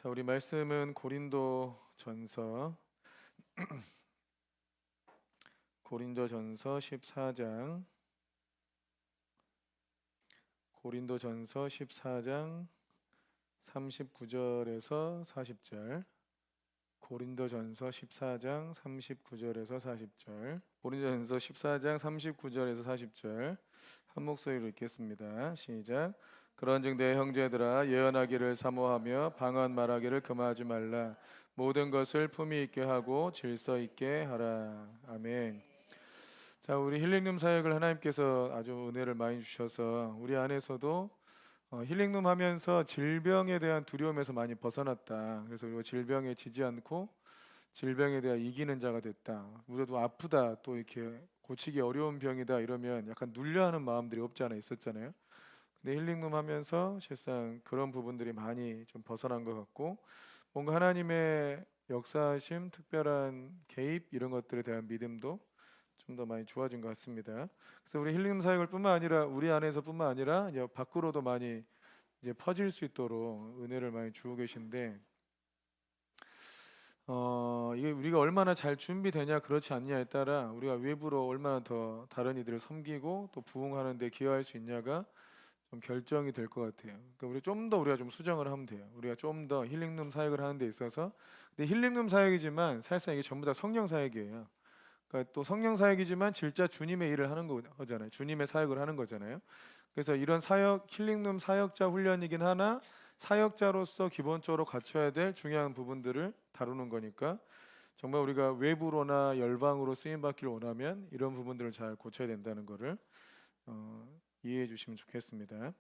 자, 우리 말씀은 고린도전서 14장 고린도전서 14장 39절에서 40절. 고린도전서 14장 39절에서 40절. 고린도전서 14장 39절에서 40절. 한 목소리로 읽겠습니다. 시작. 그런즉 내 형제들아, 예언하기를 사모하며 방언 말하기를 금하지 말라. 모든 것을 품위 있게 하고 질서 있게 하라. 아멘. 자, 우리 힐링룸 사역을 하나님께서 아주 은혜를 많이 주셔서 우리 안에서도 힐링룸 하면서 질병에 대한 두려움에서 많이 벗어났다. 그래서 우리가 질병에 지지 않고 질병에 대해 이기는 자가 됐다. 우리도 아프다, 또 이렇게 고치기 어려운 병이다 이러면 약간 눌려하는 마음들이 없지 않아 있었잖아요. 근데 힐링룸 하면서 실상 그런 부분들이 많이 좀 벗어난 것 같고, 뭔가 하나님의 역사하심, 특별한 개입 이런 것들에 대한 믿음도 좀 더 많이 좋아진 것 같습니다. 그래서 우리 힐링 사역을 뿐만 아니라 우리 안에서뿐만 아니라 이제 밖으로도 많이 이제 퍼질 수 있도록 은혜를 많이 주고 계신데, 이게 우리가 얼마나 잘 준비되냐 그렇지 않냐에 따라 우리가 외부로 얼마나 더 다른 이들을 섬기고 또 부흥하는 데 기여할 수 있냐가 좀 결정이 될 것 같아요. 그러니까 우리 좀 더 우리가 좀 수정을 하면 돼요. 우리가 좀 더 힐링룸 사역을 하는 데 있어서, 근데 힐링룸 사역이지만 사실상 이게 전부 다 성령 사역이에요. 그러니까 또 성령 사역이지만 진짜 주님의 일을 하는 거잖아요. 주님의 사역을 하는 거잖아요. 그래서 이런 사역, 힐링룸 사역자 훈련이긴 하나 사역자로서 기본적으로 갖춰야 될 중요한 부분들을 다루는 거니까, 정말 우리가 외부로나 열방으로 쓰임 받기를 원하면 이런 부분들을 잘 고쳐야 된다는 거를 이해해 주시면 좋겠습니다.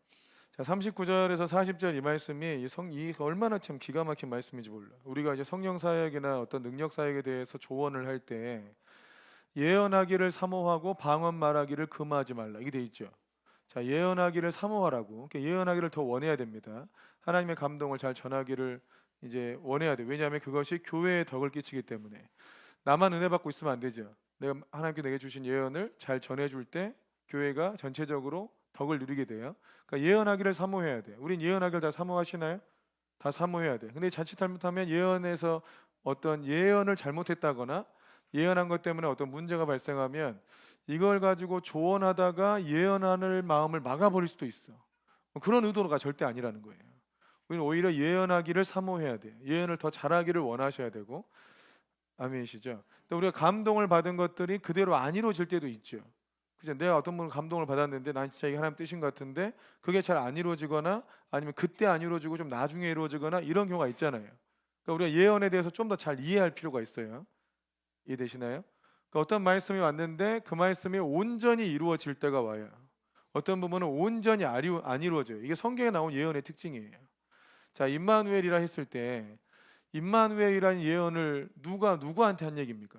자, 39절에서 40절 이 말씀이 이 얼마나 참 기가 막힌 말씀인지 몰라. 우리가 이제 성령 사역이나 어떤 능력 사역에 대해서 조언을 할 때 예언하기를 사모하고 방언 말하기를 금하지 말라, 이게 돼 있죠. 자, 예언하기를 사모하라고. 그러니까 예언하기를 더 원해야 됩니다. 하나님의 감동을 잘 전하기를 이제 원해야 돼. 왜냐하면 그것이 교회에 덕을 끼치기 때문에. 나만 은혜 받고 있으면 안 되죠. 내가 하나님께 내게 주신 예언을 잘 전해줄 때 교회가 전체적으로 덕을 누리게 돼요. 그러니까 예언하기를 사모해야 돼. 우린 예언하기를 다 사모하시나요? 다 사모해야 돼. 근데 자칫 잘못하면 예언에서 어떤 예언을 잘못했다거나 예언한 것 때문에 어떤 문제가 발생하면 이걸 가지고 조언하다가 예언하는 마음을 막아버릴 수도 있어. 그런 의도가 절대 아니라는 거예요. 우리는 오히려 예언하기를 사모해야 돼요. 예언을 더 잘하기를 원하셔야 되고. 아멘이시죠? 근데 우리가 감동을 받은 것들이 그대로 안 이루어질 때도 있죠. 그죠? 내가 어떤 분을 감동을 받았는데 난 진짜 이게 하나님 뜻인 것 같은데 그게 잘 안 이루어지거나 아니면 그때 안 이루어지고 좀 나중에 이루어지거나 이런 경우가 있잖아요. 그러니까 우리가 예언에 대해서 좀 더 잘 이해할 필요가 있어요. 이해되시나요? 그러니까 어떤 말씀이 왔는데 그 말씀이 온전히 이루어질 때가 와요. 어떤 부분은 온전히 안 이루어져요. 이게 성경에 나온 예언의 특징이에요. 자, 임마누엘이라 했을 때 임마누엘이라는 예언을 누가 누구한테 한 얘기입니까?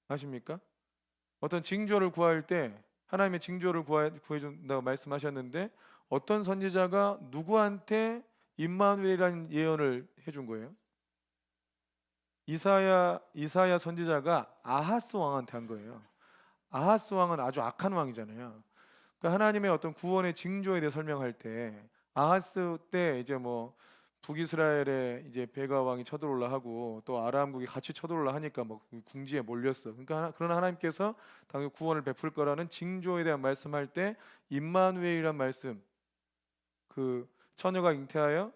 아십니까? 어떤 징조를 구할 때 하나님의 징조를 구해준다고 말씀하셨는데 어떤 선지자가 누구한테 임마누엘이라는 예언을 해준 거예요? 이사야 선지자가 아하스 왕한테 한 거예요. 아하스 왕은 아주 악한 왕이잖아요. 그러니까 하나님의 어떤 구원의 징조에 대해 설명할 때 아하스 때 이제 뭐 북이스라엘에 이제 베가 왕이 쳐들어올라 하고 또 아람국이 같이 쳐들어올라 하니까 뭐 궁지에 몰렸어. 그러니까 그러나 하나님께서 당연히 구원을 베풀 거라는 징조에 대한 말씀할 때 임마누엘이란 말씀, 그 처녀가 잉태하여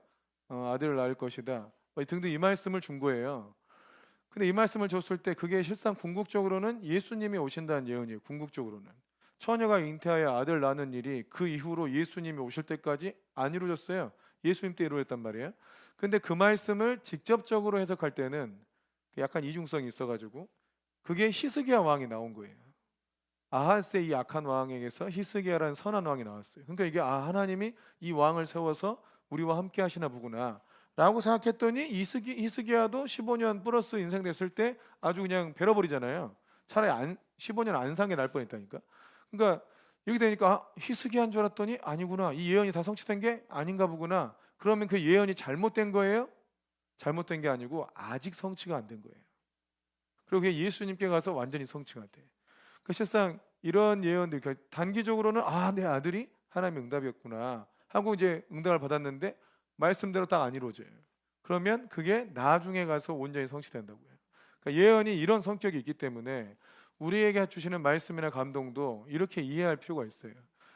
아들을 낳을 것이다, 뭐 등등 이 말씀을 준 거예요. 근데 이 말씀을 줬을 때 그게 실상 궁극적으로는 예수님이 오신다는 예언이에요. 궁극적으로는 처녀가 잉태하여 아들 낳는 일이 그 이후로 예수님이 오실 때까지 안 이루어졌어요. 예수님 때 이루어졌단 말이에요. 근데 그 말씀을 직접적으로 해석할 때는 약간 이중성이 있어가지고 그게 히스기야 왕이 나온 거예요. 아하스의 이 악한 왕에게서 히스기야라는 선한 왕이 나왔어요. 그러니까 이게 하나님이 이 왕을 세워서 우리와 함께 하시나 보구나 라고 생각했더니 히스기야도 15년 플러스 인생 됐을 때 아주 그냥 베러버리잖아요. 차라리 15년 안상에 날 뻔했다니까. 그러니까 이렇게 되니까 히스기야인 줄 알았더니 아니구나, 이 예언이 다 성취된 게 아닌가 보구나. 그러면 그 예언이 잘못된 거예요? 잘못된 게 아니고 아직 성취가 안 된 거예요. 그리고 그게 예수님께 가서 완전히 성취가 돼. 그 실상 이런 예언들, 단기적으로는 내 아들이 하나님의 응답이었구나 하고 이제 응답을 받았는데 말씀대로 딱 안 이루어져요. 그러면 그게 나중에 가서 온전히 성취된다고요. 그러니까 예언이 이런 성격이 있기 때문에 우리에게 주시는 말씀이나 감동도 이렇게 이해할 필요가 있어요.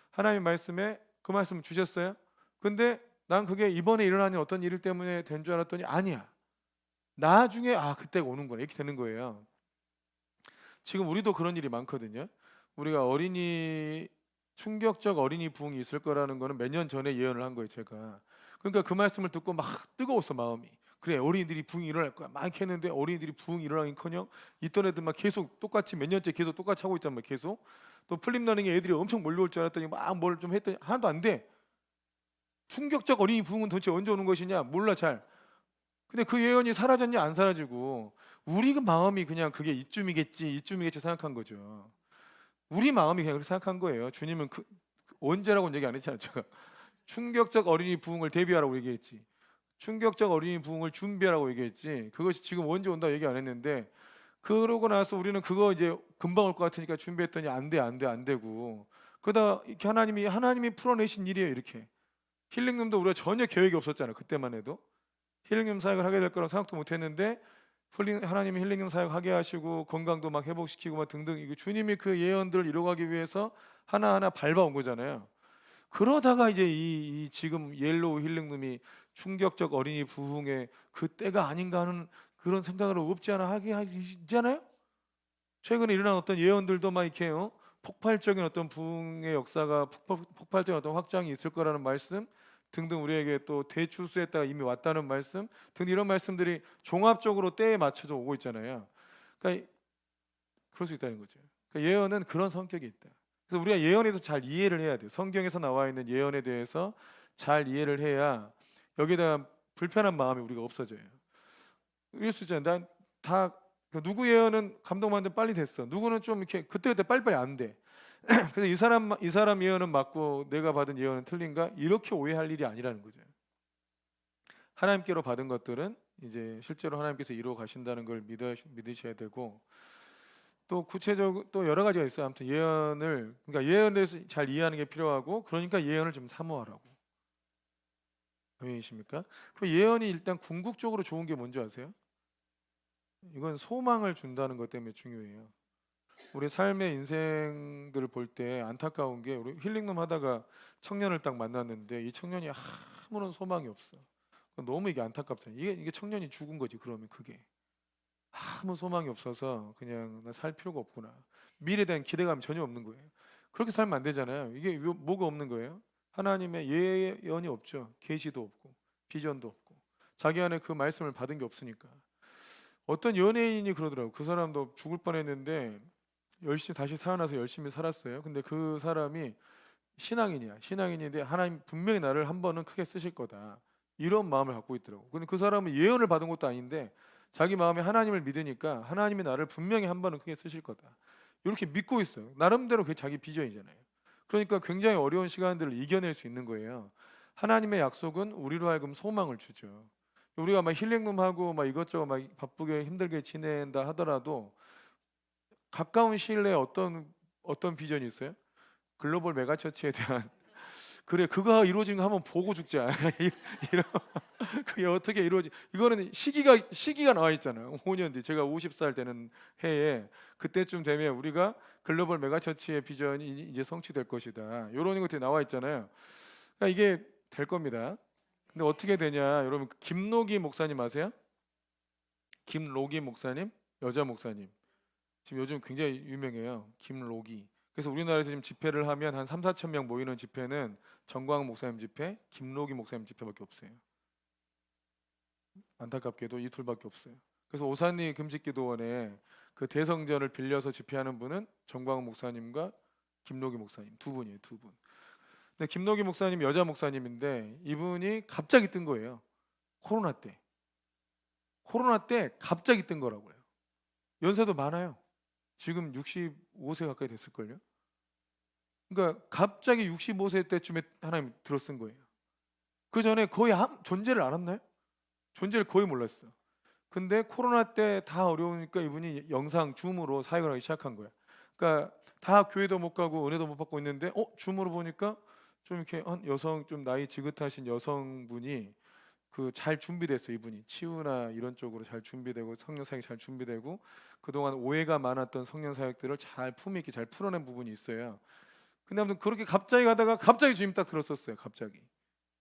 하나님 말씀에 그 말씀 주셨어요. 근데 난 그게 이번에 일어나는 어떤 일 때문에 된 줄 알았더니 아니야. 나중에 그때가 오는구나 이렇게 되는 거예요. 지금 우리도 그런 일이 많거든요. 우리가 충격적 어린이 부흥이 있을 거라는 거는 몇 년 전에 예언을 한 거예요, 제가. 그러니까 그 말씀을 듣고 막 뜨거웠어, 마음이. 그래, 어린이들이 부흥이 일어날 거야. 막 했는데 어린이들이 부흥이 일어나긴커녕 있던 애들 막 계속 똑같이 몇 년째 계속 똑같이 하고 있단 말이야, 계속. 또 플립러닝에 애들이 엄청 몰려올 줄 알았더니 막 뭘 좀 했더니 하나도 안 돼. 충격적 어린이 부흥은 도대체 언제 오는 것이냐? 몰라 잘. 근데 그 예언이 사라졌냐 안 사라지고 우리 그 마음이 그냥 그게 이쯤이겠지 생각한 거죠. 우리 마음이 그냥 그렇게 생각한 거예요. 주님은 언제라고는 얘기 안 했잖아요. 제가 충격적 어린이 부흥을 대비하라고 얘기했지. 충격적 어린이 부흥을 준비하라고 얘기했지. 그것이 지금 언제 온다 얘기 안 했는데 그러고 나서 우리는 그거 이제 금방 올 것 같으니까 준비했더니 안 되고 그러다 이렇게 하나님이 풀어내신 일이에요. 이렇게 힐링룸도 우리가 전혀 계획이 없었잖아요. 그때만 해도 힐링룸 사역을 하게 될 거라고 생각도 못했는데 하나님이 힐링룸 사역하게 하시고 건강도 막 회복시키고 막 등등 이거 주님이 그 예언들을 이루어가기 위해서 하나하나 밟아온 거잖아요. 그러다가 이제 이 지금 옐로우 힐링룸이 충격적 어린이 부흥의 그 때가 아닌가 하는 그런 생각을 없지 않아 하게 하잖아요. 최근에 일어난 어떤 예언들도 막 이렇게 폭발적인 어떤 부흥의 역사가 폭발적인 어떤 확장이 있을 거라는 말씀 등등 우리에게 또 대추수했다가 이미 왔다는 말씀 등등 이런 말씀들이 종합적으로 때에 맞춰져 오고 있잖아요. 그러니까 그럴 수 있다는 거죠. 그러니까 예언은 그런 성격이 있다. 그래서 우리가 예언에서 잘 이해를 해야 돼요. 성경에서 나와 있는 예언에 대해서 잘 이해를 해야 여기에 대한 불편한 마음이 우리가 없어져요. 이럴 수 있잖아요. 난다 누구 예언은 감동받는데 빨리 됐어. 누구는 좀 이렇게 그때 빨리빨리 안 돼. 그래서 이 사람 예언은 맞고 내가 받은 예언은 틀린가? 이렇게 오해할 일이 아니라는 거죠. 하나님께로 받은 것들은 이제 실제로 하나님께서 이루어 가신다는 걸 믿으셔야 되고 또 구체적으로 또 여러 가지가 있어요. 아무튼 그러니까 예언에 대해서 잘 이해하는 게 필요하고 그러니까 예언을 좀 사모하라고. 아멘이십니까? 그 예언이 일단 궁극적으로 좋은 게 뭔지 아세요? 이건 소망을 준다는 것 때문에 중요해요. 우리 삶의 인생들을 볼 때 안타까운 게 우리 힐링룸 하다가 청년을 딱 만났는데 이 청년이 아무런 소망이 없어. 너무 이게 안타깝잖아요. 이게 청년이 죽은 거지. 그러면 그게 아무 소망이 없어서 그냥 나 살 필요가 없구나. 미래에 대한 기대감이 전혀 없는 거예요. 그렇게 살면 안 되잖아요. 이게 뭐가 없는 거예요? 하나님의 예언이 없죠. 계시도 없고 비전도 없고 자기 안에 그 말씀을 받은 게 없으니까. 어떤 연예인이 그러더라고. 그 사람도 죽을 뻔했는데 열심히 다시 살아나서 열심히 살았어요. 근데 그 사람이 신앙인인데 하나님 분명히 나를 한 번은 크게 쓰실 거다. 이런 마음을 갖고 있더라고. 근데 그 사람은 예언을 받은 것도 아닌데 자기 마음에 하나님을 믿으니까 하나님이 나를 분명히 한 번은 크게 쓰실 거다. 이렇게 믿고 있어요. 나름대로 그게 자기 비전이잖아요. 그러니까 굉장히 어려운 시간들을 이겨낼 수 있는 거예요. 하나님의 약속은 우리로 하여금 소망을 주죠. 우리가 막 힐링룸 하고 막 이것저것 막 바쁘게 힘들게 지낸다 하더라도 가까운 시일 내에 어떤 비전이 있어요? 글로벌 메가처치에 대한 그래 그거 이루어진 거 한번 보고 죽자. 이런 그게 어떻게 이루어지? 이거는 시기가 나와 있잖아요. 5년 뒤 제가 50살 되는 해에 그때쯤 되면 우리가 글로벌 메가처치의 비전이 이제 성취될 것이다. 이런 것들이 나와 있잖아요. 그러니까 이게 될 겁니다. 근데 어떻게 되냐? 여러분 김로기 목사님 아세요? 김로기 목사님 여자 목사님 지금 요즘 굉장히 유명해요. 김로기. 그래서 우리나라에서 지금 집회를 하면 한 3, 4천 명 모이는 집회는 정광훈 목사님 집회, 김로기 목사님 집회밖에 없어요. 안타깝게도 이 둘밖에 없어요. 그래서 오산리 금식기도원에 그 대성전을 빌려서 집회하는 분은 정광훈 목사님과 김로기 목사님 두 분이에요, 두 분. 근데 김로기 목사님 여자 목사님인데 이분이 갑자기 뜬 거예요. 코로나 때 갑자기 뜬 거라고요. 연세도 많아요. 지금 65세 가까이 됐을걸요. 그러니까 갑자기 65세 때쯤에 하나님 들어쓴 거예요. 그 전에 거의 존재를 알았나요? 존재를 거의 몰랐어. 근데 코로나 때 다 어려우니까 이분이 영상 줌으로 사역을 하기 시작한 거야. 그러니까 다 교회도 못 가고 은혜도 못 받고 있는데 줌으로 보니까 좀 이렇게 한 여성 좀 나이 지긋하신 여성분이 그 잘 준비됐어요. 이분이 치유나 이런 쪽으로 잘 준비되고 성령 사역이 잘 준비되고 그동안 오해가 많았던 성령 사역들을 잘 품위 있게 잘 풀어낸 부분이 있어요. 근데 아무튼 그렇게 갑자기 가다가 갑자기 주님 딱 들었었어요. 갑자기.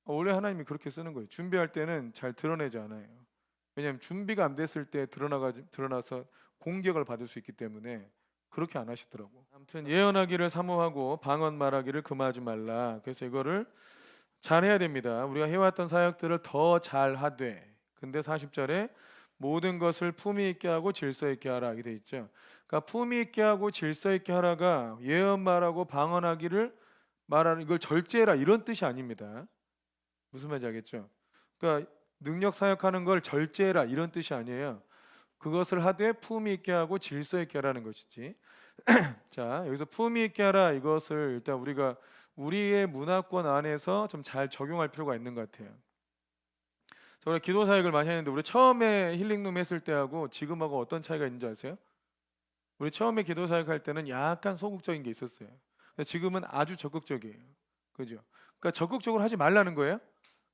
원래 하나님이 그렇게 쓰는 거예요. 준비할 때는 잘 드러내지 않아요. 왜냐하면 준비가 안 됐을 때 드러나서 공격을 받을 수 있기 때문에 그렇게 안 하시더라고. 아무튼 예언하기를 사모하고 방언 말하기를 금하지 말라. 그래서 이거를 잘해야 됩니다. 우리가 해왔던 사역들을 더 잘하되. 근데 40절에 모든 것을 품위 있게 하고 질서 있게 하라 이렇게 돼 있죠. 그러니까 품위 있게 하고 질서 있게 하라가 예언 말하고 방언하기를 말하는 이걸 절제해라 이런 뜻이 아닙니다. 무슨 말인지 알겠죠? 그러니까 능력 사역하는 걸 절제해라 이런 뜻이 아니에요. 그것을 하되 품위 있게 하고 질서 있게 하라는 것이지. 자, 여기서 품위 있게 하라 이것을 일단 우리가 우리의 문화권 안에서 좀 잘 적용할 필요가 있는 것 같아요. 저는 기도 사역을 많이 했는데 우리 처음에 힐링룸 했을 때하고 지금하고 어떤 차이가 있는지 아세요? 우리 처음에 기도 사역할 때는 약간 소극적인 게 있었어요. 근데 지금은 아주 적극적이에요. 그죠? 그러니까 적극적으로 하지 말라는 거예요.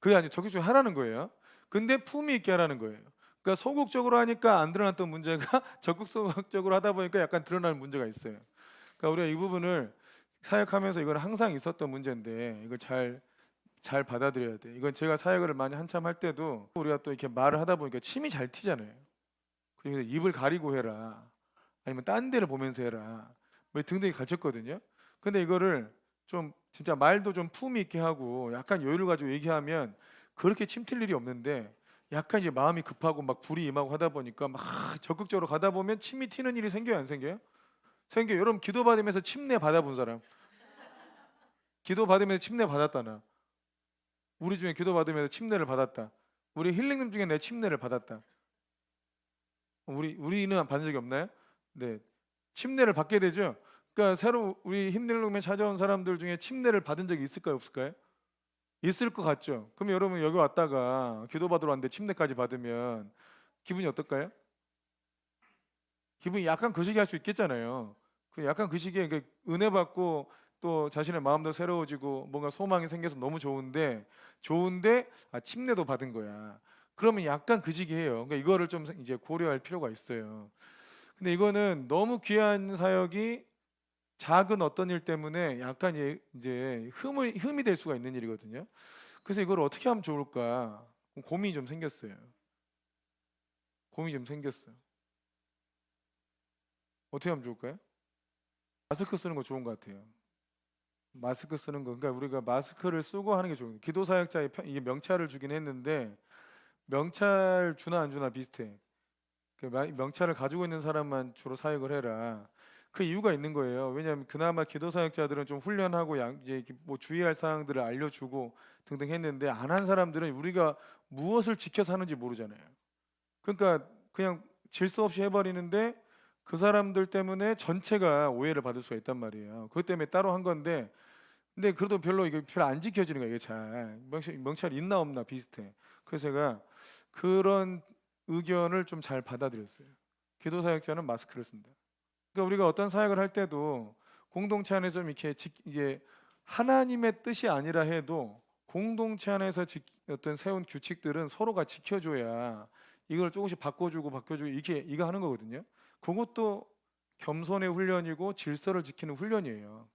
그게 아니고 적극적으로 하라는 거예요. 근데 품위 있게 하라는 거예요. 그러니까 소극적으로 하니까 안 드러났던 문제가 적극적으로 하다 보니까 약간 드러나는 문제가 있어요. 그러니까 우리가 이 부분을 사역하면서 이건 항상 있었던 문제인데 이걸 잘 받아들여야 돼. 이건 제가 사역을 많이 한참 할 때도 우리가 또 이렇게 말을 하다 보니까 침이 잘 튀잖아요. 그래서 입을 가리고 해라. 아니면 딴 데를 보면서 해라. 뭐 등등이 가르쳤거든요. 근데 이거를 좀 진짜 말도 좀 품위 있게 하고 약간 여유를 가지고 얘기하면 그렇게 침 튈 일이 없는데 약간 이제 마음이 급하고 막 불이 임하고 하다 보니까 막 적극적으로 가다 보면 침이 튀는 일이 생겨요, 안 생겨요? 생겨요. 여러분 기도 받으면서 침내 받아본 사람? 기도 받으면서 침내 받았다 나. 우리 중에 기도 받으면서 침례를 받았다. 우리 힐링님 중에 내 침례를 받았다. 우리는 받은 적이 없나요? 네, 침례를 받게 되죠. 그러니까 새로 우리 힐링룸에 찾아온 사람들 중에 침례를 받은 적이 있을까요, 없을까요? 있을 것 같죠. 그럼 여러분 여기 왔다가 기도 받으러 왔는데 침례까지 받으면 기분이 어떨까요? 기분이 약간 거시기할 수 있겠잖아요. 그 약간 그 시기에 은혜 받고 또 자신의 마음도 새로워지고 뭔가 소망이 생겨서 너무 좋은데 침례도 받은 거야. 그러면 약간 그 시기해요. 그러니까 이거를 좀 이제 고려할 필요가 있어요. 근데 이거는 너무 귀한 사역이 작은 어떤 일 때문에 약간 이제 흠이 될 수가 있는 일이거든요. 그래서 이걸 어떻게 하면 좋을까 고민이 좀 생겼어요. 고민이 좀 생겼어. 어떻게 하면 좋을까요? 마스크 쓰는 거 좋은 것 같아요. 마스크 쓰는 거. 그러니까 우리가 마스크를 쓰고 하는 게 좋은. 기도 사역자의 이게 명찰을 주긴 했는데 명찰 주나 안 주나 비슷해. 명찰을 가지고 있는 사람만 주로 사역을 해라. 그 이유가 있는 거예요. 왜냐하면 그나마 기도 사역자들은 좀 훈련하고 이제 이렇게 뭐 주의할 사항들을 알려주고 등등 했는데 안 한 사람들은 우리가 무엇을 지켜서 하는지 모르잖아요. 그러니까 그냥 질서 없이 해버리는데 그 사람들 때문에 전체가 오해를 받을 수가 있단 말이에요. 그것 때문에 따로 한 건데 근데 그래도 별로 이게 별로 안 지켜지는 거예요. 이게 잘 명찰 있나 없나 비슷해. 그래서 제가 그런 의견을 좀 잘 받아들였어요. 기도 사역자는 마스크를 쓴다. 그러니까 우리가 어떤 사역을 할 때도 공동체 안에서 좀 이렇게 이게 하나님의 뜻이 아니라 해도 공동체 안에서 어떤 세운 규칙들은 서로가 지켜줘야 이걸 조금씩 바꿔주고 이렇게 이거 하는 거거든요. 그것도 겸손의 훈련이고 질서를 지키는 훈련이에요.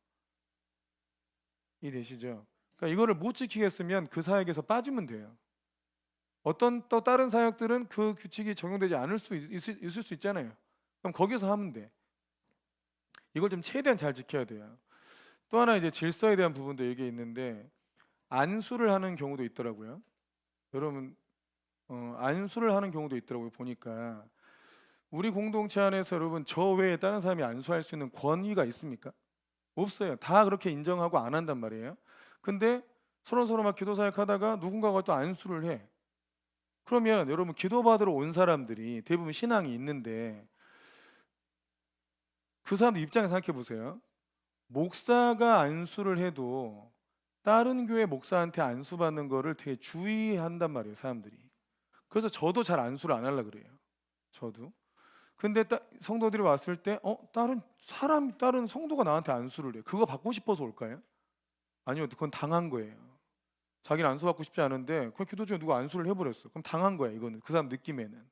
이해되시죠? 그러니까 이거를 못 지키겠으면 그 사역에서 빠지면 돼요. 어떤 또 다른 사역들은 그 규칙이 적용되지 않을 수 있을 수 있잖아요. 그럼 거기서 하면 돼. 이걸 좀 최대한 잘 지켜야 돼요. 또 하나 이제 질서에 대한 부분도 여기 있는데 안수를 하는 경우도 있더라고요. 여러분 안수를 하는 경우도 있더라고요. 보니까 우리 공동체 안에서 여러분 저 외에 다른 사람이 안수할 수 있는 권위가 있습니까? 없어요. 다 그렇게 인정하고 안 한단 말이에요. 근데 서로 막 기도 사역하다가 누군가가 또 안수를 해. 그러면 여러분 기도받으러 온 사람들이 대부분 신앙이 있는데 그 사람들 입장에서 생각해 보세요. 목사가 안수를 해도 다른 교회 목사한테 안수 받는 거를 되게 주의한단 말이에요, 사람들이. 그래서 저도 잘 안수를 안 하려고 그래요. 저도. 근데 성도들이 왔을 때 다른 성도가 나한테 안수를 해. 그거 받고 싶어서 올까요? 아니요, 그건 당한 거예요. 자기는 안수받고 싶지 않은데 그 기도 중에 누가 안수를 해버렸어. 그럼 당한 거야. 이거는 그 사람 느낌에는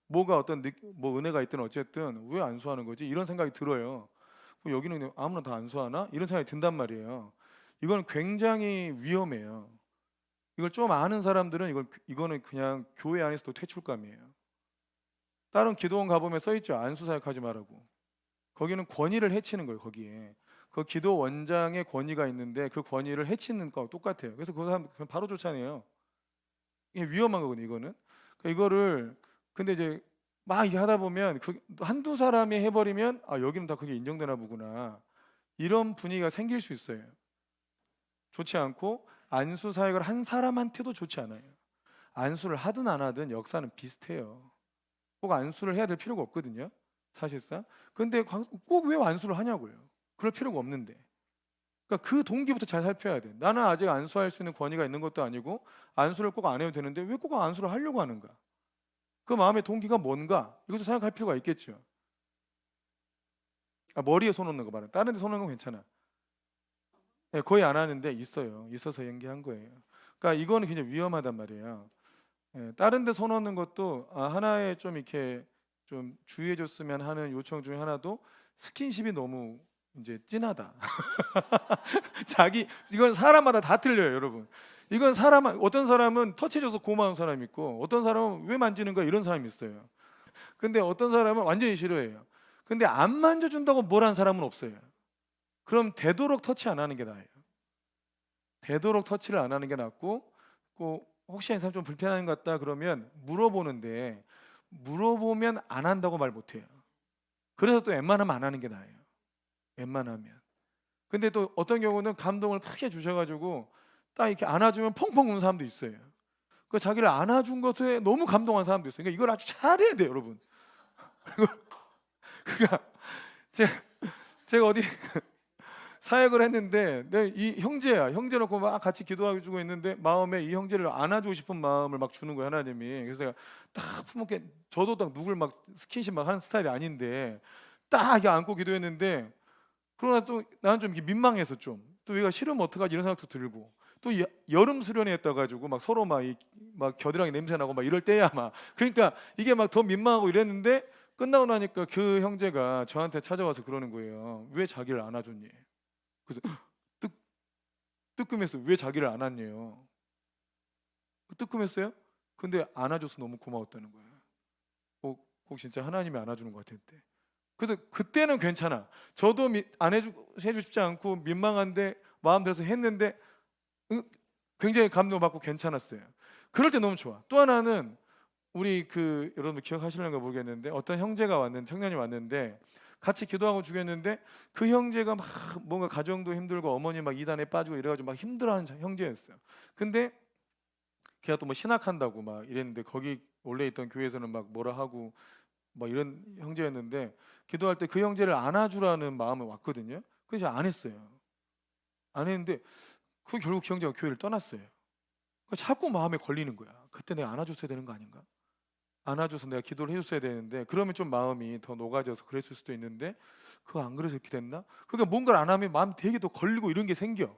뭐가 어떤 뭐 은혜가 있든 어쨌든 왜 안수하는 거지? 이런 생각이 들어요. 그럼 여기는 그냥 아무나 다 안수하나? 이런 생각이 든단 말이에요. 이건 굉장히 위험해요. 이걸 좀 아는 사람들은 이거는 그냥 교회 안에서도 퇴출감이에요. 다른 기도원 가보면 써 있죠. 안수 사역하지 말라고. 거기는 권위를 해치는 거예요. 거기에 그 기도 원장의 권위가 있는데 그 권위를 해치는 거 똑같아요. 그래서 그 사람 그냥 바로 쫓아내요. 이게 위험한 거거든요. 이거는 그러니까 이거를 근데 이제 막 이게 하다 보면 한두 사람이 해버리면 아 여기는 다 그게 인정되나 보구나 이런 분위기가 생길 수 있어요. 좋지 않고 안수 사역을 한 사람한테도 좋지 않아요. 안수를 하든 안 하든 역사는 비슷해요. 꼭 안수를 해야 될 필요가 없거든요. 사실상. 근데 꼭 왜 안수를 하냐고요. 그럴 필요가 없는데. 그러니까 그 동기부터 잘 살펴야 돼. 나는 아직 안수할 수 있는 권위가 있는 것도 아니고 안수를 꼭 안 해도 되는데 왜 꼭 안수를 하려고 하는가? 그 마음의 동기가 뭔가? 이것도 생각할 필요가 있겠죠. 아, 머리에 손 얹는 거 말이야. 다른 데 손 얹는 건 괜찮아. 네, 거의 안 하는데 있어요. 있어서 연기한 거예요. 그러니까 이거는 굉장히 위험하단 말이에요. 예, 다른 데 손 얹는 것도 하나의 좀 이렇게 좀 주의해 줬으면 하는 요청 중에 하나도 스킨십이 너무 이제 진하다. 자기 이건 사람마다 다 틀려요, 여러분. 이건 사람 어떤 사람은 터치해줘서 고마운 사람이 있고 어떤 사람은 왜 만지는 거야 이런 사람이 있어요. 근데 어떤 사람은 완전히 싫어해요. 근데 안 만져준다고 뭘 한 사람은 없어요. 그럼 되도록 터치 안 하는 게 나아요. 되도록 터치를 안 하는 게 낫고 꼭 혹시 이 사람 좀 불편한 것 같다 그러면 물어보는데 물어보면 안 한다고 말 못해요. 그래서 또 웬만하면 안 하는 게 나아요. 웬만하면. 근데 또 어떤 경우는 감동을 크게 주셔가지고 딱 이렇게 안아주면 펑펑 우는 사람도 있어요. 그 자기를 안아준 것에 너무 감동한 사람도 있어요. 그러니까 이걸 아주 잘해야 돼요, 여러분. 그러니까 제가 어디 사역을 했는데 이 형제야 형제 놓고 막 같이 기도해주고 있는데 마음에 이 형제를 안아주고 싶은 마음을 막 주는 거예요 하나님이. 그래서 제가 딱 품었게 저도 딱 누굴 막 스킨십 막 하는 스타일이 아닌데 딱 이렇게 안고 기도했는데 그러나 또 나는 좀 이렇게 민망해서 좀 또 얘가 싫으면 어떡하지 이런 생각도 들고 또 여름 수련회 했다 가지고 막 서로 막 겨드랑이 냄새 나고 막 이럴 때야 막 그러니까 이게 막 더 민망하고 이랬는데 끝나고 나니까 그 형제가 저한테 찾아와서 그러는 거예요. 왜 자기를 안아줬니? 그래서 뜨, 뜨끔했어요. 왜 자기를 안았냐요. 뜨끔했어요. 근데 안아줘서 너무 고마웠다는 거예요. 꼭 진짜 하나님이 안아주는 것 같았대. 그래서 그때는 괜찮아. 저도 해주고 싶지 않고 민망한데 마음 들어서 했는데 굉장히 감동받고 괜찮았어요. 그럴 때 너무 좋아. 또 하나는 우리 여러분들 기억하실런가 모르겠는데 어떤 형제가 왔는데 청년이 왔는데 같이 기도하고 주겠는데 그 형제가 막 뭔가 가정도 힘들고 어머니 막 이단에 빠지고 이래가지고 막 힘들어하는 형제였어요. 근데 걔가 또 뭐 신학한다고 막 이랬는데 거기 원래 있던 교회에서는 막 뭐라 하고 막 이런 형제였는데 기도할 때 그 형제를 안아주라는 마음이 왔거든요. 그래서 안 했어요. 안 했는데 결국 그 형제가 교회를 떠났어요. 자꾸 마음에 걸리는 거야. 그때 내가 안아줬어야 되는 거 아닌가? 안아줘서 내가 기도를 해줬어야 되는데 그러면 좀 마음이 더 녹아져서 그랬을 수도 있는데 그거 안 그래서 이렇게 됐나? 그러니까 뭔가를 안 하면 마음 되게 더 걸리고 이런 게 생겨.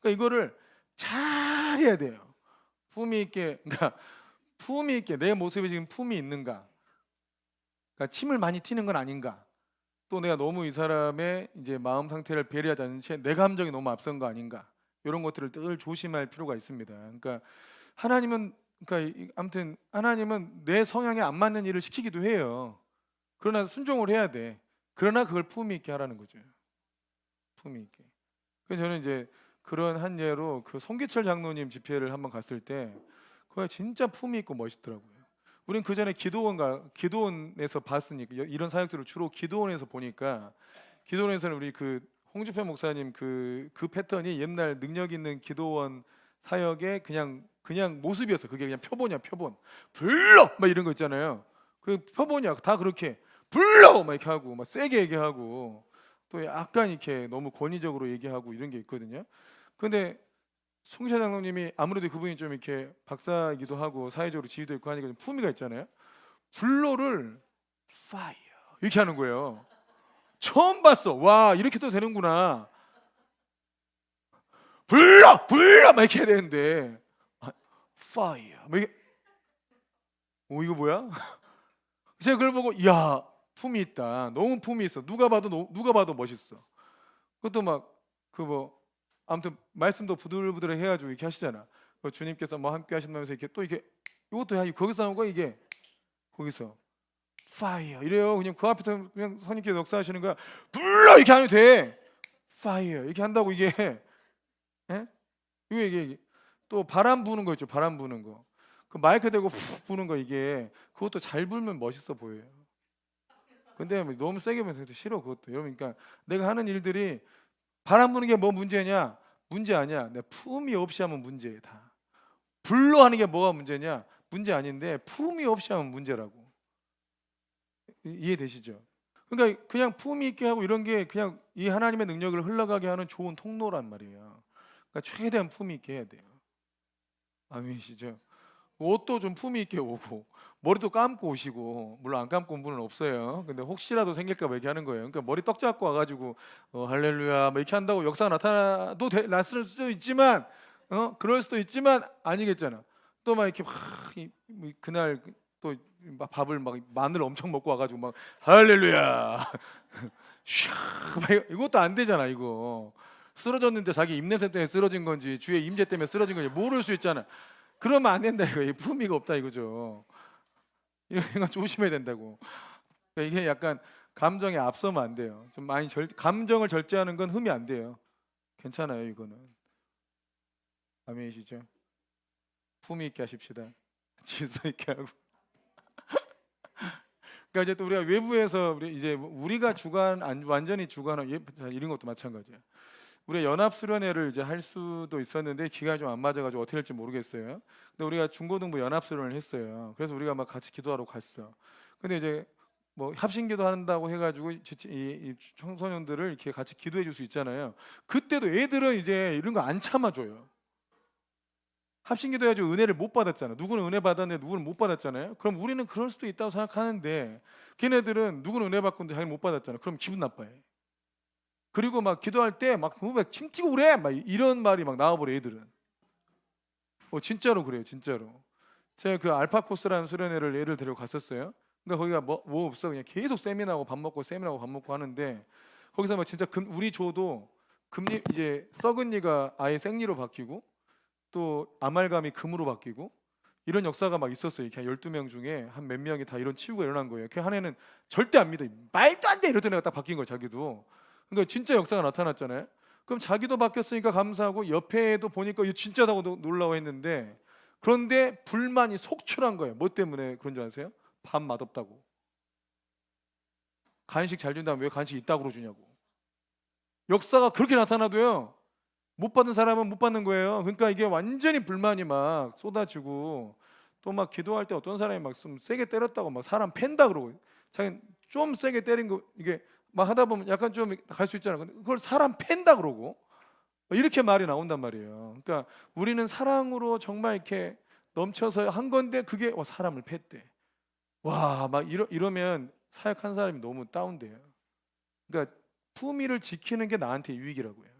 그러니까 이거를 잘 해야 돼요. 품위 있게 그러니까 품위 있게 내 모습이 지금 품이 있는가? 그러니까 침을 많이 튀는 건 아닌가? 또 내가 너무 이 사람의 이제 마음 상태를 배려하지 않은 채 내 감정이 너무 앞선 거 아닌가? 이런 것들을 늘 조심할 필요가 있습니다. 그러니까 하나님은 아무튼 하나님은 내 성향에 안 맞는 일을 시키기도 해요. 그러나 순종을 해야 돼. 그러나 그걸 품위 있게 하라는 거죠. 품위 있게. 그래서 저는 이제 그런 한 예로 송기철 장로님 집회를 한번 갔을 때 그거 진짜 품위 있고 멋있더라고요. 우린 그 전에 기도원에서 봤으니까 이런 사역들을 주로 기도원에서 보니까 기도원에서는 우리 홍주표 목사님 그 패턴이 옛날 능력 있는 기도원 사역의 그냥 모습이었어. 그게 그냥 표본이야, 표본. 불러 막 이런 거 있잖아요. 그 표본이야. 다 그렇게 불러 막 이렇게 하고 막 세게 얘기하고 또 약간 이렇게 너무 권위적으로 얘기하고 이런 게 있거든요. 근데 송기철 장로님이 아무래도 그분이 좀 이렇게 박사이기도 하고 사회적으로 지위도 있고 하니까 좀 품위가 있잖아요. 불로를 fire 이렇게 하는 거예요. 처음 봤어. 와 이렇게도 되는구나. 불러 막 이렇게 해야 되는데 fire. 뭐 이게 이거 뭐야? 제가 그걸 보고 야 품이 있다. 너무 품이 있어. 누가 봐도 멋있어. 그것도 막 그 뭐 아무튼 말씀도 부들부들 해가지고 이렇게 하시잖아. 주님께서 뭐 함께 하신다면서 이렇게 또 이게 이것도 야 거기서 나온 거 이게 거기서 fire 이래요. 그냥 그 앞에서 그냥 선생님께서 역사하시는 거야. 불러 이렇게 하면 돼. fire 이렇게 한다고 이게 예? 이게 또 바람 부는 거 있죠. 바람 부는 거. 그 마이크 대고 훅 부는 거 이게 그것도 잘 불면 멋있어 보여요. 근데 너무 세게 불면 싫어 그것도. 여러분 그러니까 내가 하는 일들이 바람 부는 게 뭐 문제냐? 문제 아니야. 내 품이 없이 하면 문제야 다. 불로 하는 게 뭐가 문제냐? 문제 아닌데 품이 없이 하면 문제라고. 이해되시죠? 그러니까 그냥 품이 있게 하고 이런 게 그냥 이 하나님의 능력을 흘러가게 하는 좋은 통로란 말이에요. 그러니까 최대한 품이 있게 해야 돼요. 아멘이시죠? 옷도 좀 품이 있게 오고 머리도 감고 오시고 물론 안 감고 온 분은 없어요. 근데 혹시라도 생길까 봐 얘기하는 거예요. 그러니까 머리 떡 잡고 와가지고 할렐루야 뭐 이렇게 한다고 역사가 났을 수도 있지만 그럴 수도 있지만 아니겠잖아. 또 막 이렇게 그날 또 밥을 막 마늘 엄청 먹고 와가지고 막 할렐루야 이것도 안 되잖아. 이거 쓰러졌는데 자기 입냄새 때문에 쓰러진 건지 주의 임재 때문에 쓰러진 건지 모를 수 있잖아. 그러면 안 된다 이거. 품위가 없다 이거죠. 이런 거 조심해야 된다고. 그러니까 이게 약간 감정에 앞서면 안 돼요. 좀 많이 감정을 절제하는 건 흠이 안 돼요. 괜찮아요 이거는. 아멘이시죠? 품위 있게 하십시다. 질서 있게 하고. 그러니까 이제 또 우리가 외부에서 우리가 완전히 주관하는 이런 것도 마찬가지예요. 우리가 연합수련회를 이제 할 수도 있었는데 기간이 좀 안 맞아가지고 어떻게 될지 모르겠어요. 근데 우리가 중고등부 연합수련을 했어요. 그래서 우리가 막 같이 기도하러 갔어. 근데 이제 뭐 합심기도 한다고 해가지고 이 청소년들을 이렇게 같이 기도해 줄 수 있잖아요. 그때도 애들은 이제 이런 거 안 참아줘요. 합심기도 해가지고 은혜를 못 받았잖아. 누구는 은혜 받았는데 누구는 못 받았잖아요. 그럼 우리는 그럴 수도 있다고 생각하는데 걔네들은 누구는 은혜 받고는 자기는 못 받았잖아. 그럼 기분 나빠해. 그리고 막 기도할 때 막 침튀고 그래 막 이런 말이 막 나와버려 애들은. 진짜로 그래요 진짜로. 제가 그 알파 코스라는 수련회를 애를 데리고 갔었어요. 그러니까 거기가 뭐 없어 그냥 계속 세미나하고 밥 먹고 세미나하고 밥 먹고 하는데 거기서 막 진짜 우리 조도 금리 이제 썩은 이가 아예 생리로 바뀌고 또 아말감이 금으로 바뀌고 이런 역사가 막 있었어요. 이렇게 12명 중에 한 몇 명이 다 이런 치유가 일어난 거예요. 그 한 애는 절대 안 믿어. 말도 안 돼 이러던 애가 딱 바뀐 거예요 자기도. 그러니까 진짜 역사가 나타났잖아요. 그럼 자기도 바뀌었으니까 감사하고 옆에도 보니까 이거 진짜다고 놀라워했는데 그런데 불만이 속출한 거예요. 뭐 때문에 그런 줄 아세요? 밥 맛없다고. 간식 잘 준다면 왜 간식 이따구로 주냐고. 역사가 그렇게 나타나도요. 못 받는 사람은 못 받는 거예요. 그러니까 이게 완전히 불만이 막 쏟아지고 또 막 기도할 때 어떤 사람이 막 좀 세게 때렸다고 막 사람 팬다 그러고 자기 좀 세게 때린 거 이게 막 하다 보면 약간 좀 갈 수 있잖아. 근데 그걸 사람 팬다 그러고 이렇게 말이 나온단 말이에요. 그러니까 우리는 사랑으로 정말 이렇게 넘쳐서 한 건데 그게 사람을 팼대. 와, 막 이러면 사역한 사람이 너무 다운돼요. 그러니까 품위를 지키는 게 나한테 유익이라고요.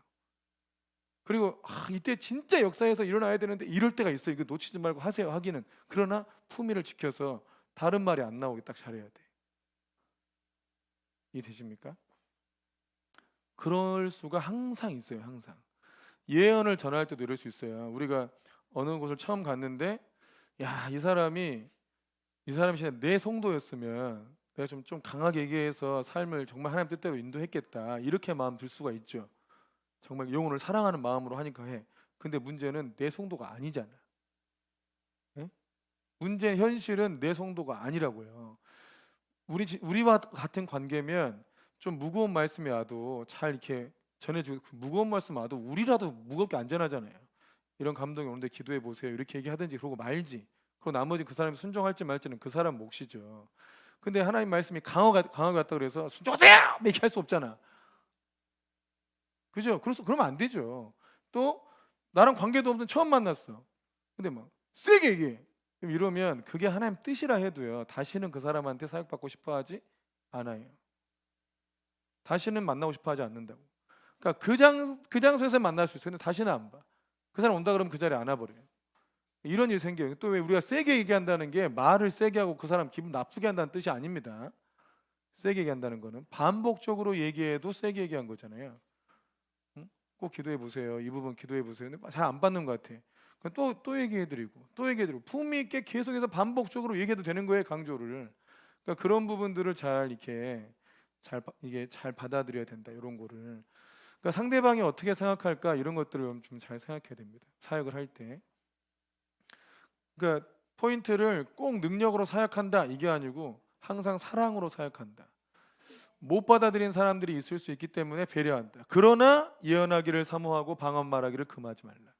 그리고 이때 진짜 역사에서 일어나야 되는데 이럴 때가 있어요. 이거 놓치지 말고 하세요 하기는. 그러나 품위를 지켜서 다른 말이 안 나오게 딱 잘해야 돼. 이해되십니까? 그럴 수가 항상 있어요. 항상. 예언을 전할 때도 이럴 수 있어요. 우리가 어느 곳을 처음 갔는데 야, 이 사람이 진짜 내 성도였으면 내가 좀 강하게 얘기해서 삶을 정말 하나님 뜻대로 인도했겠다. 이렇게 마음 들 수가 있죠. 정말 영혼을 사랑하는 마음으로 하니까 해. 근데 문제는 내 성도가 아니잖아. 예? 문제 현실은 내 성도가 아니라고요. 우리와 같은 관계면 좀 무거운 말씀이 와도 잘 이렇게 전해주고 무거운 말씀 와도 우리라도 무겁게 안전하잖아요. 이런 감동이 오는데 기도해 보세요. 이렇게 얘기하든지 그러고 말지. 그리고 나머지 그 사람이 순종할지 말지는 그 사람 몫이죠. 근데 하나님 말씀이 강하게 왔다 그래서 순종하세요! 이렇게 할 수 없잖아. 그죠? 그러면 안 되죠. 또 나랑 관계도 없는 처음 만났어. 근데 막 세게 얘기해. 이러면 그게 하나님 뜻이라 해도요. 다시는 그 사람한테 사역받고 싶어 하지 않아요. 다시는 만나고 싶어 하지 않는다고. 그러니까 그 장소에서 만날 수 있어요. 근데 다시는 안 봐. 그 사람 온다 그러면 그 자리에 안 와버려요. 이런 일이 생겨요. 또 왜 우리가 세게 얘기한다는 게 말을 세게 하고 그 사람 기분 나쁘게 한다는 뜻이 아닙니다. 세게 얘기한다는 거는 반복적으로 얘기해도 세게 얘기한 거잖아요. 응? 꼭 기도해 보세요. 이 부분 기도해 보세요. 근데 잘 안 받는 것 같아. 또 얘기해드리고 또 얘기해드리고 품위 있게 계속해서 반복적으로 얘기해도 되는 거예요. 강조를. 그러니까 그런 부분들을 잘 이렇게 이게 잘 받아들여야 된다. 이런 거를. 그러니까 상대방이 어떻게 생각할까 이런 것들을 좀 잘 생각해야 됩니다. 사역을 할 때. 그러니까 포인트를 꼭 능력으로 사역한다 이게 아니고 항상 사랑으로 사역한다. 못 받아들인 사람들이 있을 수 있기 때문에 배려한다. 그러나 예언하기를 사모하고 방언 말하기를 금하지 말라.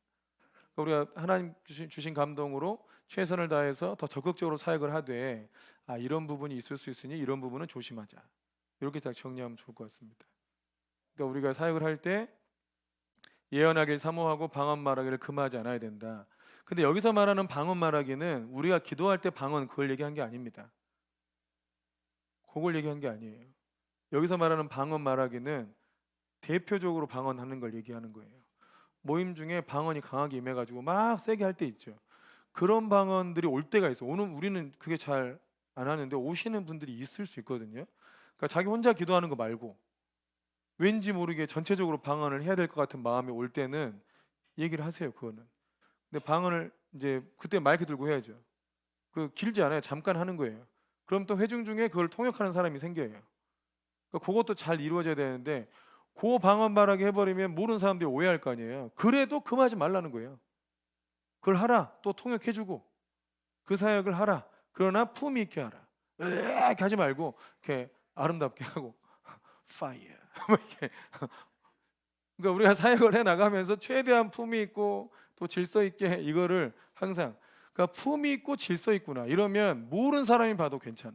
그러니까 우리가 하나님 주신 감동으로 최선을 다해서 더 적극적으로 사역을 하되 이런 부분이 있을 수 있으니 이런 부분은 조심하자. 이렇게 딱 정리하면 좋을 것 같습니다. 그러니까 우리가 사역을 할 때 예언하기를 사모하고 방언 말하기를 금하지 않아야 된다. 근데 여기서 말하는 방언 말하기는 우리가 기도할 때 방언 그걸 얘기한 게 아닙니다. 그걸 얘기한 게 아니에요. 여기서 말하는 방언 말하기는 대표적으로 방언하는 걸 얘기하는 거예요. 모임 중에 방언이 강하게 임해가지고 막 세게 할 때 있죠. 그런 방언들이 올 때가 있어. 오늘 우리는 그게 잘 안 하는데 오시는 분들이 있을 수 있거든요. 그러니까 자기 혼자 기도하는 거 말고 왠지 모르게 전체적으로 방언을 해야 될 것 같은 마음이 올 때는 얘기를 하세요. 그거는. 근데 방언을 이제 그때 마이크 들고 해야죠. 그 길지 않아요. 잠깐 하는 거예요. 그럼 또 회중 중에 그걸 통역하는 사람이 생겨요. 그러니까 그것도 잘 이루어져야 되는데 그 방언 말하게 해버리면 모르는 사람들이 오해할 거 아니에요. 그래도 금하지 말라는 거예요. 그걸 하라. 또 통역해주고 그 사역을 하라. 그러나 품위 있게 하라. 이렇게 하지 말고 이렇게 아름답게 하고 파이어. 그러니까 우리가 사역을 해 나가면서 최대한 품위 있고 또 질서 있게 이거를 항상 그러니까 품위 있고 질서 있구나 이러면 모르는 사람이 봐도 괜찮아.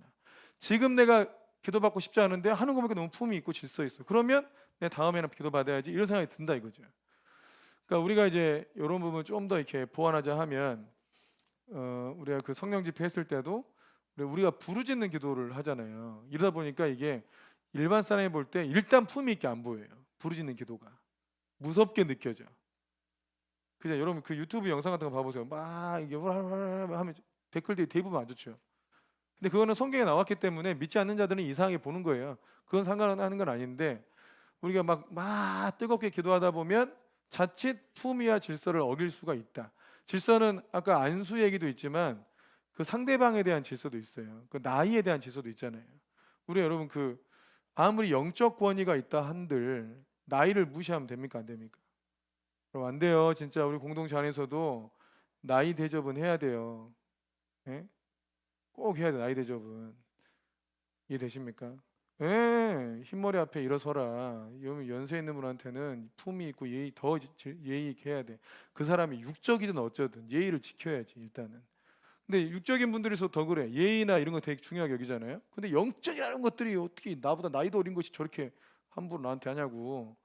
지금 내가 기도받고 싶지 않은데 하는 거 보니까 너무 품위 있고 질서 있어. 그러면 내 다음에는 기도받아야지 이런 생각이 든다 이거죠. 그러니까 우리가 이제 이런 부분 좀 더 이렇게 보완하자 하면 우리가 그 성령 집회 했을 때도 우리가 부르짖는 기도를 하잖아요. 이러다 보니까 이게 일반 사람이 볼 때 일단 품위 있게 안 보여요. 부르짖는 기도가 무섭게 느껴져. 그죠? 여러분 그 유튜브 영상 같은 거 봐보세요. 막 이게 하면 댓글들이 대부분 안 좋죠. 근데 그거는 성경에 나왔기 때문에 믿지 않는 자들은 이상하게 보는 거예요. 그건 상관하는 건 아닌데 우리가 막 뜨겁게 기도하다 보면 자칫 품위와 질서를 어길 수가 있다. 질서는 아까 안수 얘기도 있지만 그 상대방에 대한 질서도 있어요. 그 나이에 대한 질서도 있잖아요. 우리 여러분 그 아무리 영적 권위가 있다 한들 나이를 무시하면 됩니까 안 됩니까? 그럼 안 돼요. 진짜 우리 공동체 안에서도 나이 대접은 해야 돼요. 예? 꼭 해야 돼 나이 대접은. 이해되십니까? 예, 흰머리 앞에 일어서라. 연세 있는 분한테는 품위 있고 예의 더 예의 있게 해야 돼. 그 사람이 육적이든 어쩌든 예의를 지켜야지 일단은. 근데 육적인 분들에서 더 그래. 예의나 이런 거 되게 중요하게 여기잖아요. 근데 영적이라는 것들이 어떻게 나보다 나이도 어린 것이 저렇게 함부로 나한테 하냐고.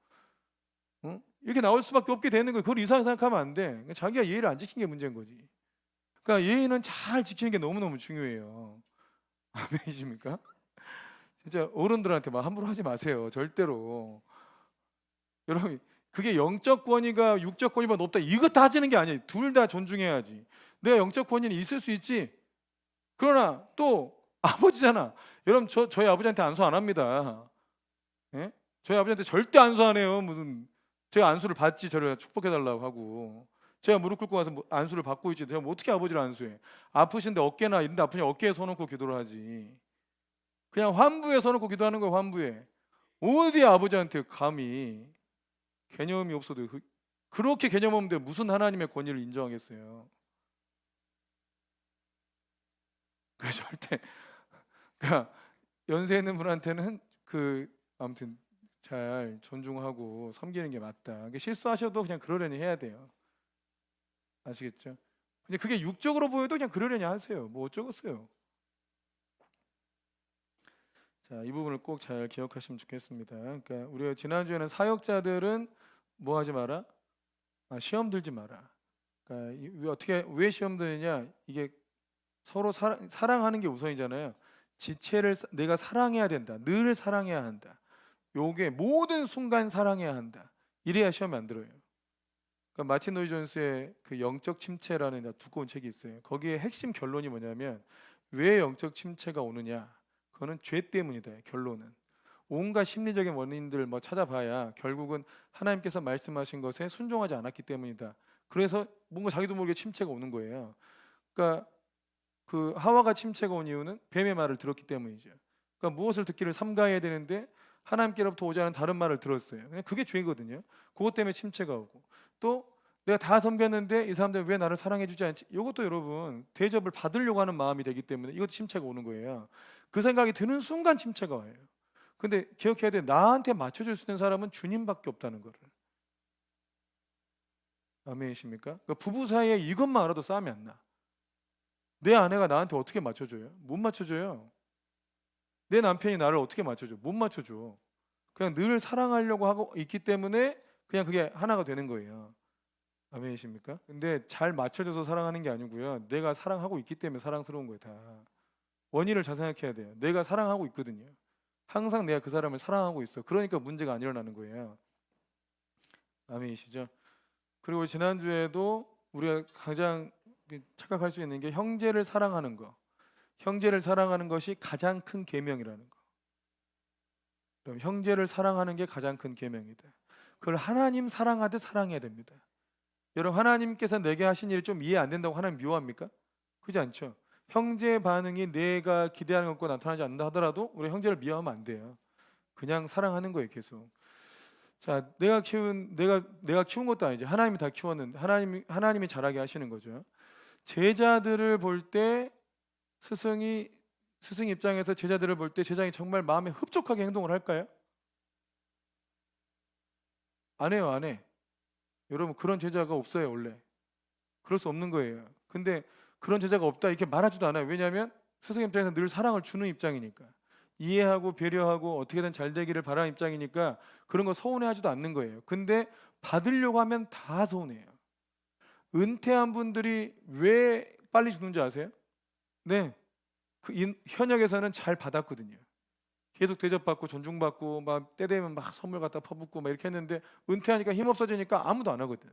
어? 이렇게 나올 수밖에 없게 되는 거예요. 그걸 이상하게 생각하면 안 돼. 그러니까 자기가 예의를 안 지킨 게 문제인 거지. 그러니까 예의는 잘 지키는 게 너무너무 중요해요. 아멘이십니까? 진짜 어른들한테 막 함부로 하지 마세요. 절대로. 여러분 그게 영적 권위가 육적 권위보다 높다 이거 따지는 게 아니에요. 둘 다 존중해야지. 내가 영적 권위는 있을 수 있지. 그러나 또 아버지잖아. 여러분 저희 아버지한테 안수 안 합니다. 예? 저희 아버지한테 절대 안수 안 해요. 무슨 제가 안수를 받지 저를 축복해 달라고 하고 제가 무릎 꿇고 가서 안수를 받고 있지. 제가 뭐 어떻게 아버지를 안수해? 아프신데 어깨나 이런데 아프니 어깨에 서놓고 기도를 하지. 그냥 환부에 서놓고 기도하는 거예요. 환부에. 어디 아버지한테 감히 개념이 없어도 그렇게 개념 없는데 무슨 하나님의 권위를 인정하겠어요? 그 절대 그러니까 연세 있는 분한테는 아무튼 잘 존중하고 섬기는 게 맞다. 그러니까 실수하셔도 그냥 그러려니 해야 돼요. 아시겠죠? 근데 그게 육적으로 보여도 그냥 그러려니 하세요. 뭐 어쩌겠어요. 자, 이 부분을 꼭 잘 기억하시면 좋겠습니다. 그러니까 우리가 지난주에는 사역자들은 뭐 하지 마라? 시험 들지 마라. 그러니까 어떻게 왜 시험 드느냐? 이게 서로 사랑하는 게 우선이잖아요. 지체를 내가 사랑해야 된다. 늘 사랑해야 한다. 요게 모든 순간 사랑해야 한다. 이래야 시험이 안 들어요. 그러니까 마틴 노이 존스의 그 영적 침체라는 두꺼운 책이 있어요. 거기에 핵심 결론이 뭐냐면 왜 영적 침체가 오느냐? 그거는 죄 때문이다. 결론은. 온갖 심리적인 원인들 뭐 찾아봐야 결국은 하나님께서 말씀하신 것에 순종하지 않았기 때문이다. 그래서 뭔가 자기도 모르게 침체가 오는 거예요. 그러니까 그 하와가 침체가 온 이유는 뱀의 말을 들었기 때문이죠. 그러니까 무엇을 듣기를 삼가해야 되는데 하나님께로부터 오지 않은 다른 말을 들었어요. 그게 죄거든요. 그것 때문에 침체가 오고 또 내가 다 섬겼는데 이 사람들 왜 나를 사랑해주지 않지? 이것도 여러분 대접을 받으려고 하는 마음이 되기 때문에 이것도 침체가 오는 거예요. 그 생각이 드는 순간 침체가 와요. 근데 기억해야 돼. 나한테 맞춰줄 수 있는 사람은 주님밖에 없다는 거를. 아멘이십니까? 그러니까 부부 사이에 이것만 알아도 싸움이 안 나. 내 아내가 나한테 어떻게 맞춰줘요? 못 맞춰줘요. 내 남편이 나를 어떻게 맞춰줘? 못 맞춰줘. 그냥 늘 사랑하려고 하고 있기 때문에 그냥 그게 하나가 되는 거예요. 아멘이십니까? 근데 잘 맞춰줘서 사랑하는 게 아니고요. 내가 사랑하고 있기 때문에 사랑스러운 거예요, 다. 원인을 잘 생각해야 돼요. 내가 사랑하고 있거든요. 항상 내가 그 사람을 사랑하고 있어. 그러니까 문제가 안 일어나는 거예요. 아멘이시죠? 그리고 지난주에도 우리가 가장 착각할 수 있는 게 형제를 사랑하는 거. 형제를 사랑하는 것이 가장 큰 계명이라는 거. 그럼 형제를 사랑하는 게 가장 큰 계명이다. 그걸 하나님 사랑하듯 사랑해야 됩니다. 여러분 하나님께서 내게 하신 일이 좀 이해 안 된다고 하나님 미워합니까? 그렇지 않죠. 형제의 반응이 내가 기대하는 것과 나타나지 않는다 하더라도 우리 형제를 미워하면 안 돼요. 그냥 사랑하는 거예요, 계속. 자, 내가 키운 것도 아니지. 하나님이 다 키웠는데 하나님이 자라게 하시는 거죠. 제자들을 볼 때 스승 입장에서 제자들을 볼 때 제자이 정말 마음에 흡족하게 행동을 할까요? 안 해요, 안 해. 여러분 그런 제자가 없어요, 원래. 그럴 수 없는 거예요. 근데 그런 제자가 없다 이렇게 말하지도 않아요. 왜냐하면 스승 입장에서 늘 사랑을 주는 입장이니까. 이해하고 배려하고 어떻게든 잘 되기를 바라는 입장이니까 그런 거 서운해하지도 않는 거예요. 근데 받으려고 하면 다 서운해요. 은퇴한 분들이 왜 빨리 죽는지 아세요? 네, 현역에서는 잘 받았거든요. 계속 대접받고 존중받고 막 때 되면 막 선물 갖다 퍼붓고 막 이렇게 했는데 은퇴하니까 힘 없어지니까 아무도 안 하거든.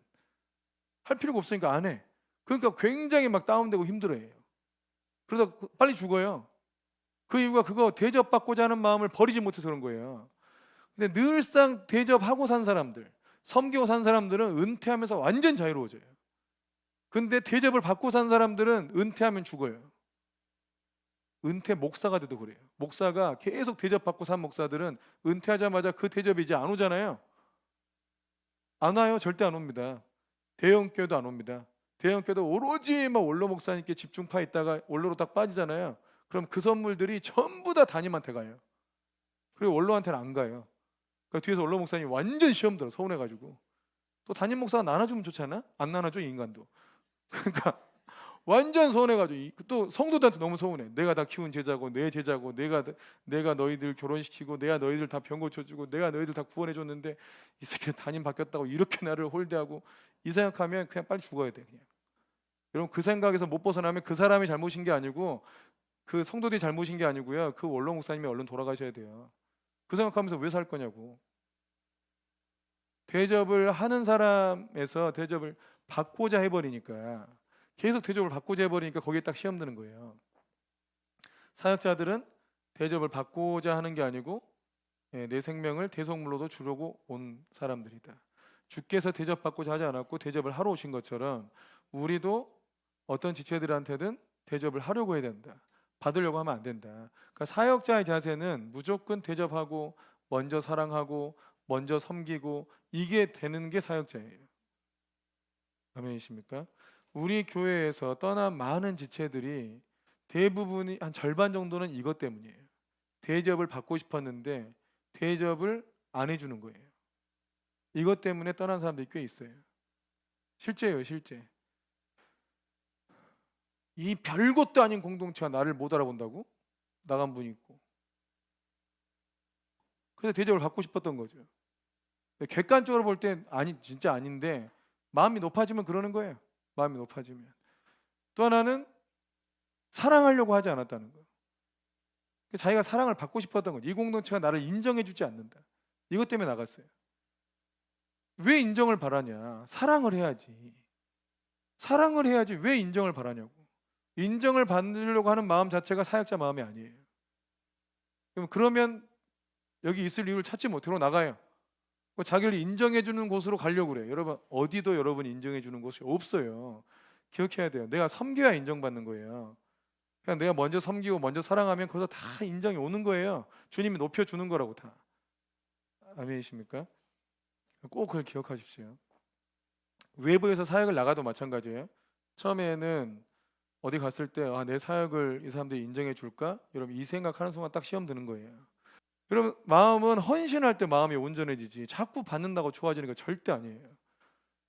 할 필요가 없으니까 안 해. 그러니까 굉장히 막 다운되고 힘들어해요. 그러다 빨리 죽어요. 그 이유가 그거 대접받고자 하는 마음을 버리지 못해서 그런 거예요. 근데 늘상 대접하고 산 사람들, 섬기고 산 사람들은 은퇴하면서 완전 자유로워져요. 근데 대접을 받고 산 사람들은 은퇴하면 죽어요. 은퇴 목사가 돼도 그래요. 목사가 계속 대접받고 산 목사들은 은퇴하자마자 그 대접이 이제 안 오잖아요. 안 와요. 절대 안 옵니다. 대형교도 안 옵니다. 대형교도 오로지 막 원로 목사님께 집중파 있다가 원로로 딱 빠지잖아요. 그럼 그 선물들이 전부 다 담임한테 가요. 그리고 원로한테는 안 가요. 그러니까 뒤에서 원로 목사님 완전 시험 들어 서운해가지고 또 담임 목사가 나눠주면 좋잖아. 안 나눠줘 이 인간도. 그러니까 완전 서운해가지고 또 성도들한테 너무 서운해. 내가 다 키운 제자고 내 제자고 내가 너희들 결혼시키고 내가 너희들 다 병 고쳐주고 내가 너희들 다 구원해줬는데 이 새끼는 담임 바뀌었다고 이렇게 나를 홀대하고 이 생각하면 그냥 빨리 죽어야 돼 그냥. 여러분 그 생각에서 못 벗어나면 그 사람이 잘못인 게 아니고 그 성도들이 잘못인 게 아니고요. 그 원로 목사님이 얼른 돌아가셔야 돼요. 그 생각하면서 왜 살 거냐고. 대접을 하는 사람에서 대접을 받고자 해버리니까 계속 대접을 받고자 해버리니까 거기에 딱 시험 드는 거예요. 사역자들은 대접을 받고자 하는 게 아니고 내 생명을 대속물로도 주려고 온 사람들이다. 주께서 대접받고자 하지 않았고 대접을 하러 오신 것처럼 우리도 어떤 지체들한테든 대접을 하려고 해야 된다. 받으려고 하면 안 된다. 그러니까 사역자의 자세는 무조건 대접하고 먼저 사랑하고 먼저 섬기고 이게 되는 게 사역자예요. 아멘이십니까? 우리 교회에서 떠난 많은 지체들이 대부분이 한 절반 정도는 이것 때문이에요. 대접을 받고 싶었는데 대접을 안 해주는 거예요. 이것 때문에 떠난 사람들이 꽤 있어요. 실제예요, 실제. 이 별것도 아닌 공동체가 나를 못 알아본다고? 나간 분이 있고. 그래서 대접을 받고 싶었던 거죠. 객관적으로 볼 땐 아니 진짜 아닌데 마음이 높아지면 그러는 거예요. 마음이 높아지면. 또 하나는 사랑하려고 하지 않았다는 거예요. 자기가 사랑을 받고 싶었던 거죠. 이 공동체가 나를 인정해주지 않는다. 이것 때문에 나갔어요. 왜 인정을 바라냐? 사랑을 해야지. 사랑을 해야지 왜 인정을 바라냐고. 인정을 받으려고 하는 마음 자체가 사역자 마음이 아니에요. 그러면 여기 있을 이유를 찾지 못하고 나가요. 자기를 인정해 주는 곳으로 가려고 그래요. 여러분, 어디도 여러분이 인정해 주는 곳이 없어요. 기억해야 돼요. 내가 섬겨야 인정받는 거예요. 그냥 내가 먼저 섬기고 먼저 사랑하면 거기서 다 인정이 오는 거예요. 주님이 높여주는 거라고 다. 아멘이십니까? 꼭 그걸 기억하십시오. 외부에서 사역을 나가도 마찬가지예요. 처음에는 어디 갔을 때 내 사역을 이 사람들이 인정해 줄까? 여러분, 이 생각하는 순간 딱 시험 드는 거예요. 여러분, 마음은 헌신할 때 마음이 온전해지지 자꾸 받는다고 좋아지는 거 절대 아니에요.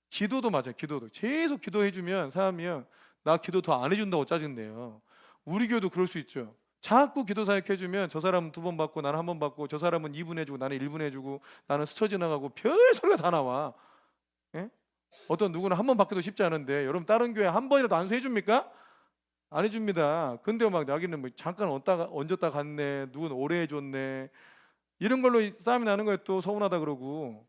기도도 맞아요. 기도도 계속 기도해주면 사람이요, 나 기도 더 안 해준다고 짜증내요. 우리 교회도 그럴 수 있죠. 자꾸 기도 사역해주면 저 사람은 2번 받고 나는 1번 받고, 저 사람은 2분 해주고 나는 1분 해주고, 나는 스쳐 지나가고 별 소리가 다 나와. 예? 어떤 누구는 1번 받기도 쉽지 않은데, 여러분 다른 교회 1번이라도 안수해줍니까? 안 해줍니다. 근데 막 여기는 뭐 잠깐 얹었다 갔네, 누군 오래 해줬네, 이런 걸로 싸움이 나는 거예요. 또 서운하다 그러고.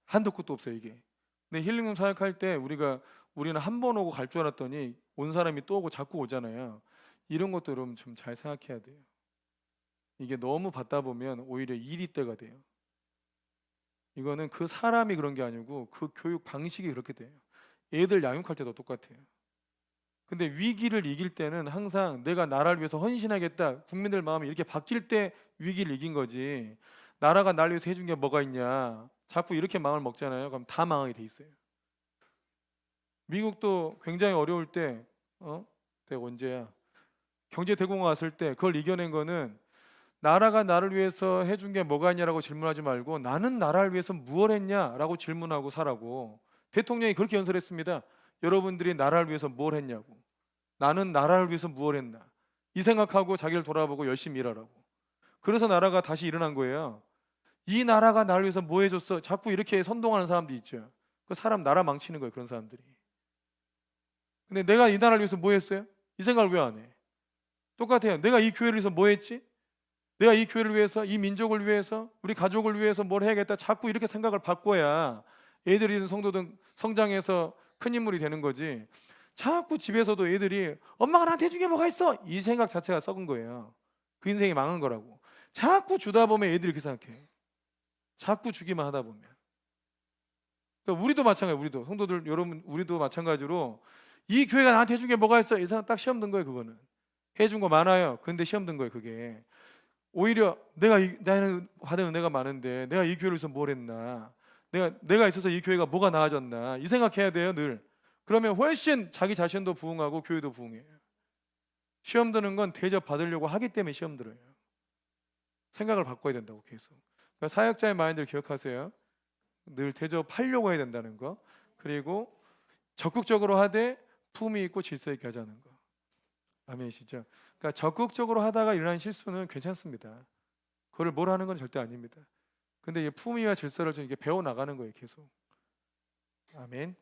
한도 끝도 없어요 이게. 근데 힐링룸 사역할 때 우리는 한 번 오고 갈 줄 알았더니 온 사람이 또 오고 자꾸 오잖아요. 이런 것도 여러분 좀 잘 생각해야 돼요. 이게 너무 받다 보면 오히려 일이 때가 돼요. 이거는 그 사람이 그런 게 아니고 그 교육 방식이 그렇게 돼요. 애들 양육할 때도 똑같아요. 근데 위기를 이길 때는 항상 내가 나라를 위해서 헌신하겠다, 국민들 마음이 이렇게 바뀔 때 위기를 이긴 거지, 나라가 나를 위해서 해준 게 뭐가 있냐 자꾸 이렇게 마음을 먹잖아요. 그럼 다 망하게 돼 있어요. 미국도 굉장히 어려울 때 그때 언제야, 경제 대공황 왔을 때 그걸 이겨낸 거는 나라가 나를 위해서 해준 게 뭐가 있냐라고 질문하지 말고 나는 나라를 위해서 무엇 했냐라고 질문하고 사라고. 대통령이 그렇게 연설했습니다. 여러분들이 나라를 위해서 뭘 했냐고. 나는 나라를 위해서 무엇 했나, 이 생각하고 자기를 돌아보고 열심히 일하라고. 그래서 나라가 다시 일어난 거예요. 이 나라가 나를 위해서 뭐 해줬어? 자꾸 이렇게 선동하는 사람들이 있죠. 그 사람 나라 망치는 거예요, 그런 사람들이. 근데 내가 이 나라를 위해서 뭐 했어요? 이 생각을 왜 안 해? 똑같아요. 내가 이 교회를 위해서 뭐 했지? 내가 이 교회를 위해서, 이 민족을 위해서, 우리 가족을 위해서 뭘 해야겠다. 자꾸 이렇게 생각을 바꿔야 애들이든 성도든 성장해서 큰 인물이 되는 거지. 자꾸 집에서도 애들이 엄마가 나한테 해준 게 뭐가 있어? 이 생각 자체가 썩은 거예요. 그 인생이 망한 거라고. 자꾸 주다 보면 애들이 그렇게 생각해. 자꾸 주기만 하다 보면. 그러니까 우리도 마찬가지예요. 우리도 성도들 여러분, 우리도 마찬가지로 이 교회가 나한테 해준 게 뭐가 있어? 이 사람 딱 시험 든 거예요. 그거는 해준 거 많아요. 근데 시험 든 거예요. 그게 오히려 나는 받은 은혜가 많은데 내가 이 교회를 위해서 뭘 했나, 내가 있어서 이 교회가 뭐가 나아졌나, 이 생각해야 돼요 늘. 그러면 훨씬 자기 자신도 부흥하고 교회도 부흥해요. 시험 드는 건 대접 받으려고 하기 때문에 시험 들어요. 생각을 바꿔야 된다고 계속. 그러니까 사역자의 마인드를 기억하세요. 늘 대접하려고 해야 된다는 거. 그리고 적극적으로 하되 품위 있고 질서 있게 하자는 거. 아멘이시죠? 그러니까 적극적으로 하다가 일어나는 실수는 괜찮습니다. 그걸 뭘 하는 건 절대 아닙니다. 근데 이 품위와 질서를 좀 이게 배워 나가는 거예요, 계속. 아멘.